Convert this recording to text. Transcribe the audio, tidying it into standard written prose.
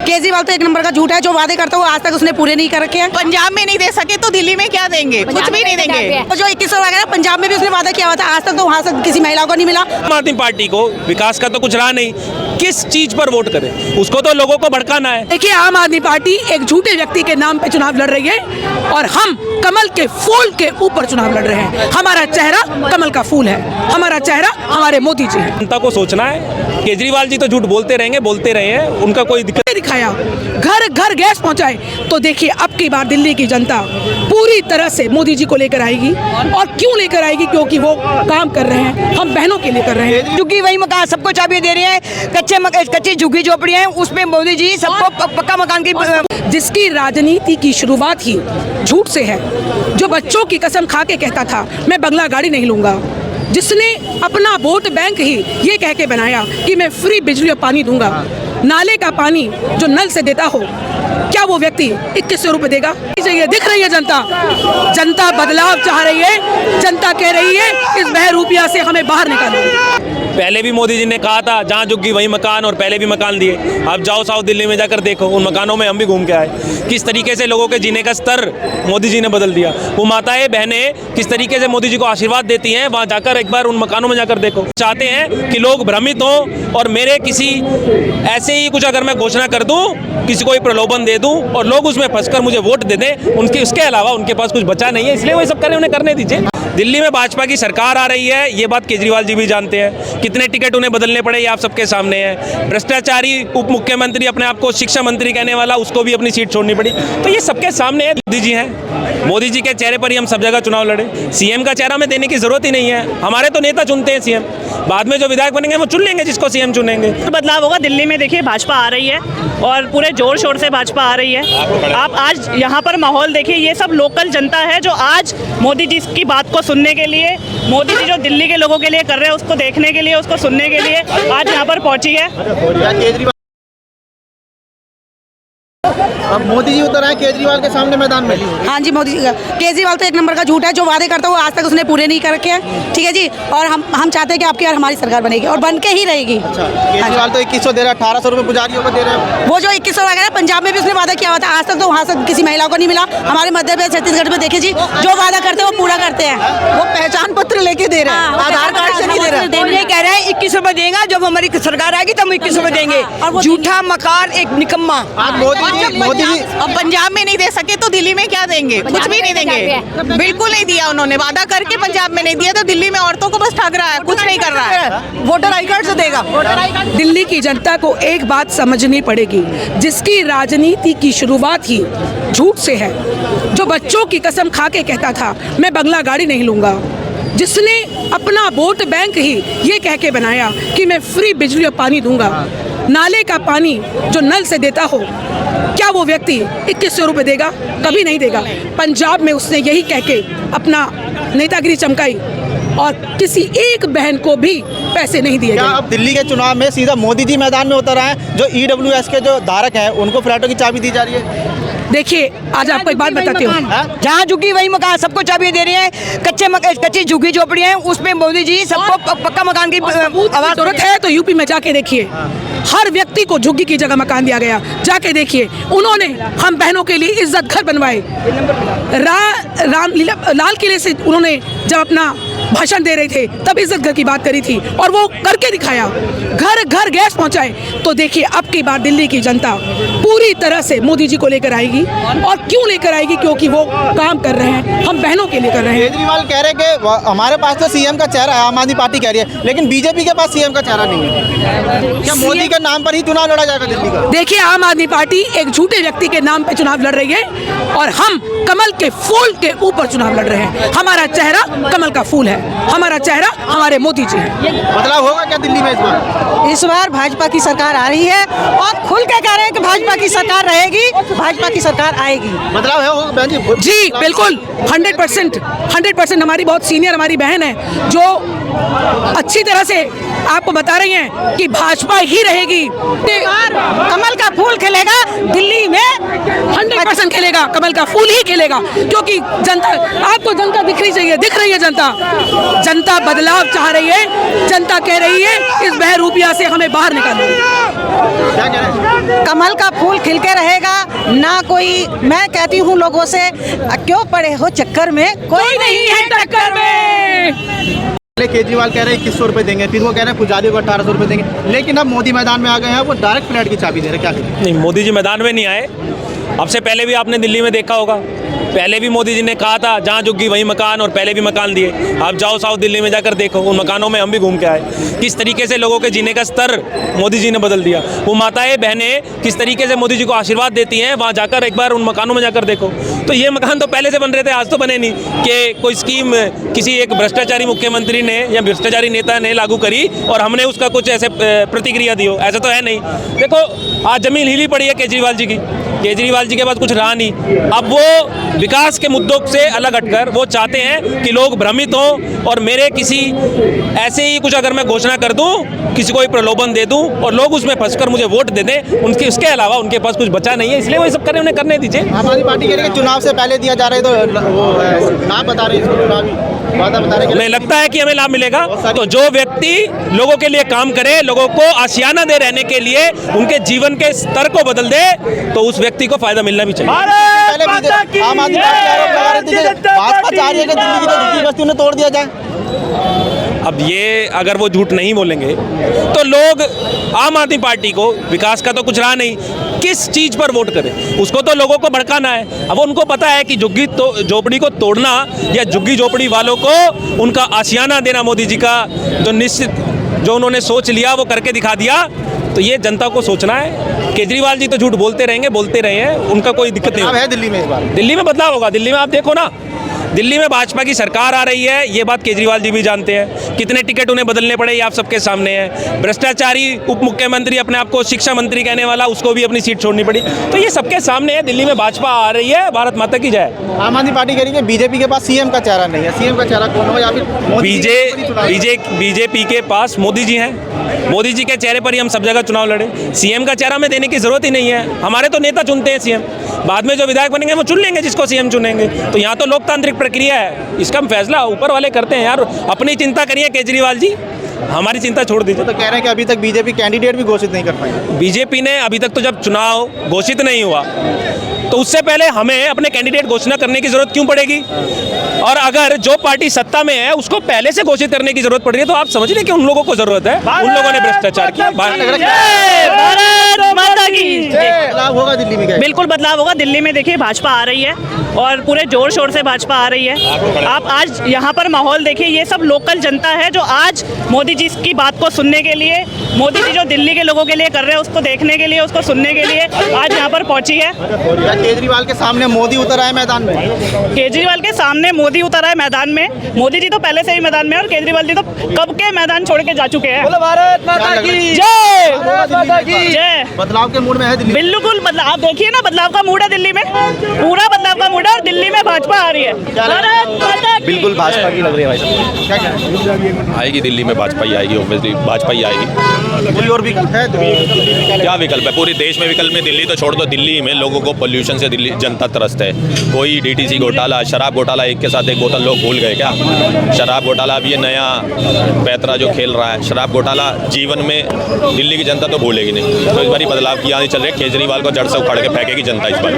केजरीवाल तो एक नंबर का झूठ है। जो वादे करता है वो आज तक उसने पूरे नहीं कर रखे हैं। पंजाब में नहीं दे सके तो दिल्ली में क्या देंगे? कुछ भी नहीं देंगे। तो जो 2100 वगैरह पंजाब में भी उसने वादा किया हुआ था, आज तक तो वहाँ से किसी महिला को नहीं मिला। आम आदमी पार्टी को विकास का तो कुछ रहा नहीं, किस चीज पर वोट करें? उसको तो लोगों को भड़काना है। देखिए, आम आदमी पार्टी एक झूठे व्यक्ति के नाम पे चुनाव लड़ रही है और हम कमल के फूल के ऊपर चुनाव लड़ रहे हैं। हमारा चेहरा कमल का फूल है, हमारा चेहरा हमारे मोदी जी है। जनता को सोचना है। केजरीवाल जी तो झूठ बोलते रहेंगे, बोलते रहे हैं, उनका कोई दिक्कत दिखाया, घर घर गैस पहुंचाए। तो देखिए, अब की बार दिल्ली की जनता पूरी तरह से मोदी जी को लेकर आएगी। और क्यों लेकर आएगी? क्योंकि वो काम कर रहे हैं, हम बहनों के लिए कर रहे हैं। झुग्गी वही मकान सबको चाबी दे रही है। कच्ची झुग्गी झोपड़ियां हैं, उसमें मोदी जी सबको पक्का मकान की। जिसकी राजनीति की शुरुआत ही झूठ से है, जो बच्चों की कसम खा के कहता था मैं बंगला गाड़ी नहीं लूंगा, जिसने अपना वोट बैंक ही ये कह के बनाया कि मैं फ्री बिजली और पानी दूंगा, नाले का पानी जो नल से देता हो, क्या वो व्यक्ति 2100 रुपए देगा? चाहिए। दिख रही है जनता, जनता बदलाव चाह रही है। जनता कह रही है इस बहरूपिया से हमें बाहर निकालो। पहले भी मोदी जी ने कहा था जहाँ झुग्गी वही मकान, और पहले भी मकान दिए। अब जाओ साउथ दिल्ली में जाकर देखो, उन मकानों में हम भी घूम के आए, किस तरीके से लोगों के जीने का स्तर मोदी जी ने बदल दिया। वो माताएं बहनें किस तरीके से मोदी जी को आशीर्वाद देती हैं, वहाँ जाकर एक बार उन मकानों में जाकर देखो। चाहते हैं कि लोग भ्रमित हों और मेरे किसी ऐसे ही कुछ अगर मैं घोषणा कर दूं, किसी को प्रलोभन दे दूं और लोग उसमें फंसकर मुझे वोट दे दें, उनके उसके अलावा उनके पास कुछ बचा नहीं है। इसलिए वो सब करें, उन्हें करने दीजिए। दिल्ली में भाजपा की सरकार आ रही है, ये बात केजरीवाल जी भी जानते हैं। कितने टिकट उन्हें बदलने पड़े ये आप सबके सामने है। भ्रष्टाचारी उप मुख्यमंत्री, अपने आप को शिक्षा मंत्री कहने वाला, उसको भी अपनी सीट छोड़नी पड़ी। तो ये सबके सामने है। मोदी जी हैं, मोदी जी के चेहरे पर ही हम सब जगह चुनाव लड़े। सीएम का चेहरा में देने की जरूरत ही नहीं है। हमारे तो नेता चुनते हैं सीएम, बाद में जो विधायक बनेंगे वो चुन लेंगे जिसको सीएम चुनेंगे। बदलाव होगा। दिल्ली में देखिए भाजपा आ रही है और पूरे जोर शोर से भाजपा आ रही है। आप आज यहाँ पर माहौल देखिए, ये सब लोकल जनता है जो आज मोदी जी की बात को सुनने के लिए, मोदी जी जो दिल्ली के लोगों के लिए कर रहे हैं उसको देखने के लिए, उसको सुनने के लिए आज यहाँ पर पहुंची है। अब मोदी जी उतर आए केजरीवाल के सामने मैदान में। हाँ जी, मोदी केजरीवाल तो एक नंबर का झूठ है। जो वादे करता है वो आज तक उसने पूरे नहीं कर रखे हैं। ठीक है जी, और हम चाहते हैं कि आपकी और हमारी सरकार बनेगी और बन के ही रहेगी। केजरीवाल तो 2100 दे रहा है, 1800 रुपए पुजारियों को दे रहे हैं। वो जो 2100 वगैरह पंजाब में भी उसने वादा किया हुआ था, आज तक तो वहाँ से किसी महिला को नहीं मिला। हमारे मध्य प्रदेश छत्तीसगढ़ में देखिए जी, जो वादा करते हैं वो पूरा करते हैं। वो पहचान पत्र लेके दे रहे हैं, आधार कार्ड से नहीं दे रहे। ये कह रहे हैं 2100 रुपए देगा, जब हमारी सरकार आएगी तब 2100 रुपए देंगे। झूठा मकान, एक निकम्मा। अब पंजाब में नहीं दे सके तो दिल्ली में क्या देंगे? कुछ भी नहीं देंगे। बिल्कुल नहीं दिया उन्होंने। वादा करके पंजाब में नहीं दिया, तो दिल्ली में औरतों को बस ठग रहा है, कुछ नहीं कर रहा है। वोटर आई कार्ड से देगा। दिल्ली की जनता को एक बात समझनी पड़ेगी, जिसकी राजनीति की शुरुआत ही झूठ से है, जो बच्चों की कसम खा के कहता था मैं बंगला गाड़ी नहीं लूंगा, जिसने अपना वोट बैंक ही ये कह के बनाया कि मैं फ्री बिजली और पानी दूंगा, नाले का पानी जो नल से देता हो, क्या वो व्यक्ति 2100 रुपए देगा? कभी नहीं देगा। पंजाब में उसने यही कह के अपना नेतागिरी चमकाई और किसी एक बहन को भी पैसे नहीं दिए। क्या अब दिल्ली के चुनाव में सीधा मोदी जी मैदान में उतर आए? जो EWS के जो धारक हैं उनको फ्लैटों की चाबी दी जा रही है। देखिए, आज आपको एक बात बताती हूँ। जहाँ झुग्गी वही मकान, सबको चाबी दे रही है। कच्ची झुग्गी झोपड़ियां हैं, उसमें मोदी जी सबको पक्का मकान की जरूरत है। तो यूपी में जाके देखिए, हर व्यक्ति को झुग्गी की जगह मकान दिया गया। जाके देखिए, उन्होंने हम बहनों के लिए इज्जत घर बनवाए। लाल किले से उन्होंने जब अपना भाषण दे रहे थे तब इज्जत घर की बात करी थी और वो करके दिखाया। घर घर गैस पहुंचाए। तो देखिए, अब की बार दिल्ली की जनता पूरी तरह से मोदी जी को लेकर आएगी। और क्यों लेकर आएगी? क्योंकि वो काम कर रहे हैं, हम बहनों के लिए कर रहे हैं। केजरीवाल कह रहे हैं कि हमारे पास तो सीएम का चेहरा है, आम आदमी पार्टी कह रही है, लेकिन बीजेपी के पास सीएम का चेहरा नहीं है। क्या मोदी के नाम पर ही चुनाव लड़ा जाएगा दिल्ली का? देखिए, आम आदमी पार्टी एक झूठे व्यक्ति के नाम पे चुनाव लड़ रही है और हम कमल के फूल के ऊपर चुनाव लड़ रहे हैं। हमारा चेहरा कमल का फूल है, हमारा चेहरा हमारे मोदी जी है। बदलाव होगा क्या दिल्ली में इस बार? इस बार भाजपा की सरकार आ रही है और खुल के कह रहे हैं कि भाजपा की सरकार रहेगी, भाजपा की सरकार आएगी। बदलाव है होगा बहन जी? जी बिल्कुल, 100% हमारी बहुत सीनियर हमारी बहन है जो अच्छी तरह से आपको बता रही हैं कि भाजपा ही रहेगी। कमल का फूल खिलेगा दिल्ली में, 100% खिलेगा। खिलेगा, कमल का फूल ही खिलेगा, क्योंकि जनता, आपको जनता दिखनी चाहिए, दिख रही है जनता, जनता बदलाव चाह रही है, जनता कह रही है इस बहरूपिया से हमें बाहर निकालो। क्या कह रहे हैं? कमल का फूल खिल के रहेगा ना। कोई, मैं कहती हूँ लोगों से, क्यों पड़े हो चक्कर में, कोई नहीं है टक्कर में। पहले केजरीवाल कह रहे हैं 2100 रुपए देंगे, फिर वो कह रहे हैं पुजारी को 1800 रुपए देंगे, लेकिन अब मोदी मैदान में आ गए हैं, वो डायरेक्ट फ्लैट की चाबी दे रहे हैं, क्या करें? नहीं, मोदी जी मैदान में नहीं आए। अब से पहले भी आपने दिल्ली में देखा होगा, पहले भी मोदी जी ने कहा था जहाँ झुग्गी वहीं मकान, और पहले भी मकान दिए। आप जाओ साउथ दिल्ली में जाकर देखो, उन मकानों में हम भी घूम के आए, किस तरीके से लोगों के जीने का स्तर मोदी जी ने बदल दिया। वो माताएं बहनें किस तरीके से मोदी जी को आशीर्वाद देती हैं, वहाँ जाकर एक बार उन मकानों में जाकर देखो। तो ये मकान तो पहले से बन रहे थे, आज तो बने नहीं कि कोई स्कीम किसी एक भ्रष्टाचारी मुख्यमंत्री ने या भ्रष्टाचारी नेता ने लागू करी और हमने उसका कुछ ऐसे प्रतिक्रिया दी हो, ऐसा तो है नहीं। देखो आज जमीन हिली पड़ी है केजरीवाल जी की, केजरीवाल जी के पास कुछ रहा नहीं। अब वो विकास के मुद्दों से अलग हटकर वो चाहते हैं कि लोग भ्रमित हों, और मेरे किसी ऐसे ही कुछ अगर मैं घोषणा कर दूं, किसी को प्रलोभन दे दूं और लोग उसमें फंसकर मुझे वोट दे दें, उनके उसके अलावा उनके पास कुछ बचा नहीं है, इसलिए वो ये सब करें, उन्हें करने दीजिए। आम आदमी पार्टी कह रही है चुनाव से पहले दिया जा रहा है, तो वो नाम बता रहे हैं, इसको चुनावी वादा बता रहे हैं। हमें लगता है कि हमें लाभ मिलेगा। तो जो व्यक्ति लोगों के लिए काम करे, लोगों को आशियाना दे रहने के लिए, उनके जीवन के स्तर को बदल दे, तो उस व्यक्ति को फायदा मिलना भी चाहिए। पहले भी आम आदमी पार्टी आरोप लगा रही थी कि भाजपा चाह रही है कि दिल्ली की जो झुग्गी बस्ती उन्हें तोड़ दिया जाए। अब ये अगर वो झूठ नहीं बोलेंगे तो लोग आम आदमी पार्टी को, विकास का तो कुछ रहा नहीं, किस चीज पर वोट करें, उसको तो लोगों को भड़काना है। अब उनको पता है कि झुग्गी तो झोपड़ी को तोड़ना या झुग्गी झोपड़ी वालों को उनका आशियाना देना, मोदी जी का जो निश्चित जो उन्होंने सोच लिया वो करके दिखा दिया। तो ये जनता को सोचना है। केजरीवाल जी तो झूठ बोलते रहेंगे, बोलते रहे हैं, उनका कोई दिक्कत नहीं है दिल्ली में इस बार। दिल्ली में बदलाव होगा। दिल्ली में आप देखो ना, दिल्ली में भाजपा की सरकार आ रही है, ये बात केजरीवाल जी भी जानते हैं। कितने टिकट उन्हें बदलने पड़े ये आप सबके सामने है। भ्रष्टाचारी उप मुख्यमंत्री अपने आप को शिक्षा मंत्री कहने वाला, उसको भी अपनी सीट छोड़नी पड़ी। तो ये सबके सामने है, दिल्ली में भाजपा आ रही है, भारत माता की जय। आम आदमी पार्टी कह रही है बीजेपी के पास सीएम का चेहरा नहीं है, सीएम का चेहरा कौन हो, या फिर बीजेपी के पास मोदी जी हैं, मोदी जी के चेहरे पर ही हम सब जगह चुनाव लड़े। सीएम का चेहरा में देने की जरूरत ही नहीं है, हमारे तो नेता चुनते हैं सीएम, बाद में जो विधायक बनेंगे वो चुन लेंगे जिसको सीएम चुनेंगे। तो यहाँ तो लोकतांत्रिक प्रक्रिया है, इसका फैसला ऊपर वाले करते हैं। यार अपनी चिंता करिए केजरीवाल जी, हमारी चिंता छोड़ दीजिए। तो कह रहे हैं कि अभी तक बीजेपी कैंडिडेट भी घोषित नहीं कर पाई। बीजेपी ने अभी तक तो जब चुनाव घोषित नहीं हुआ तो उससे पहले हमें अपने कैंडिडेट घोषणा करने की जरूरत क्यों पड़ेगी? और अगर जो पार्टी सत्ता में है उसको पहले से घोषित करने की जरूरत पड़ रही है तो आप समझ रहे कि उन लोगों को जरूरत है, उन लोगों ने भ्रष्टाचार किया। बदलाव होगा दिल्ली में? बिल्कुल बदलाव होगा। दिल्ली में देखिए भाजपा आ रही है और पूरे जोर शोर से भाजपा आ रही है। आप आज यहाँ पर माहौल देखिए, ये सब लोकल जनता है जो आज मोदी जी की बात को सुनने के लिए, मोदी जी जो दिल्ली के लोगों के लिए कर रहे हैं उसको देखने के लिए, उसको सुनने के लिए आज यहाँ पर पहुंची है। केजरीवाल के सामने मोदी उतर आए मैदान में। केजरीवाल के सामने मोदी उतर आए मैदान में। मोदी जी तो पहले से ही मैदान में और केजरीवाल जी तो कब के मैदान छोड़ के जा चुके हैं। भारत माता की जय। बदलाव के मूड में है दिल्ली। बिल्कुल बदलाव, आप देखिए ना बदलाव का मूड है दिल्ली में, पूरा बदलाव का मूड है और दिल्ली में भाजपा आ रही है। बिल्कुल भाजपा की लग रही है भाई साहब, क्या कह रहे हैं? आएगी दिल्ली में, भाजपा ही आएगी, ऑब्वियसली भाजपा ही आएगी। कोई और विकल्प है? क्या विकल्प है? पूरे देश में विकल्प में दिल्ली तो छोड़ दो, दिल्ली में लोगों को पोल्यूशन से दिल्ली जनता त्रस्त है। कोई डीटीसी घोटाला, शराब घोटाला, एक के साथ एक बोतल लोग भूल गए क्या? शराब घोटाला अब ये नया पैतरा जो खेल रहा है, शराब घोटाला जीवन में दिल्ली की जनता तो भूलेगी नहीं। तो इस बार बदलाव की आने चल रही है, केजरीवाल को जड़ से उखाड़ के फेंकेगी जनता इस बार।